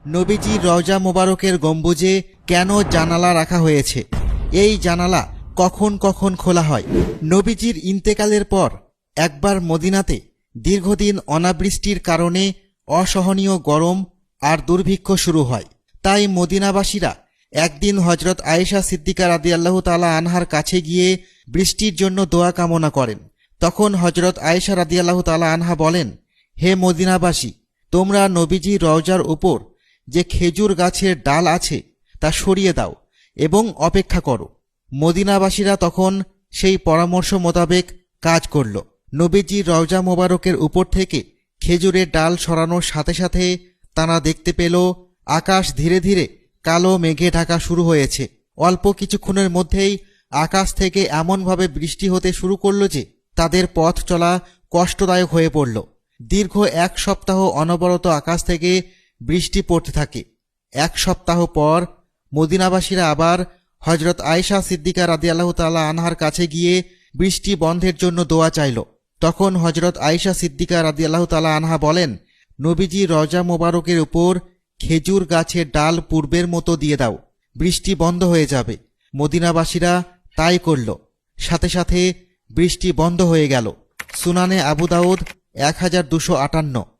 নবীজির রওজা মোবারকের গম্বুজে কেন জানালা রাখা হয়েছে? এই জানালা কখন কখন খোলা হয়? নবীজির ইন্তেকালের পর একবার মদিনাতে দীর্ঘদিন অনাবৃষ্টির কারণে অসহনীয় গরম আর দুর্ভিক্ষ শুরু হয়। তাই মদিনাবাসীরা একদিন হজরত আয়েশা সিদ্দিকা রাদিয়াল্লাহু তাআলা আনহার কাছে গিয়ে বৃষ্টির জন্য দোয়া কামনা করেন। তখন হজরত আয়েশা রাদিয়াল্লাহু তাআলা আনহা বলেন, হে মদিনাবাসী, তোমরা নবীজির রওজার উপর যে খেজুর গাছের ডাল আছে তা সরিয়ে দাও এবং অপেক্ষা করো। মদিনাবাসীরা তখন সেই পরামর্শ মোতাবেক কাজ করল। নবীজির রওজা মোবারকের উপর থেকে খেজুরের ডাল সরানোর সাথে সাথে তারা দেখতে পেল আকাশ ধীরে ধীরে কালো মেঘে ঢাকা শুরু হয়েছে। অল্প কিছুক্ষণের মধ্যেই আকাশ থেকে এমনভাবে বৃষ্টি হতে শুরু করল যে তাদের পথ চলা কষ্টদায়ক হয়ে পড়ল। দীর্ঘ এক সপ্তাহ অনবরত আকাশ থেকে বৃষ্টি পড়তে থাকে। এক সপ্তাহ পর মদিনাবাসীরা আবার হজরত আয়েশা সিদ্দিকা রাদিয়াল্লাহু তাআলা আনহার কাছে গিয়ে বৃষ্টি বন্ধের জন্য দোয়া চাইল। তখন হজরত আয়েশা সিদ্দিকা রাদিয়াল্লাহু তাআলা আনহা বলেন, নবীজি রওজা মোবারকের উপর খেজুর গাছের ডাল পূর্বের মতো দিয়ে দাও, বৃষ্টি বন্ধ হয়ে যাবে। মদিনাবাসীরা তাই করল। সাথে সাথে বৃষ্টি বন্ধ হয়ে গেল। সুনানে আবু দাউদ 1258।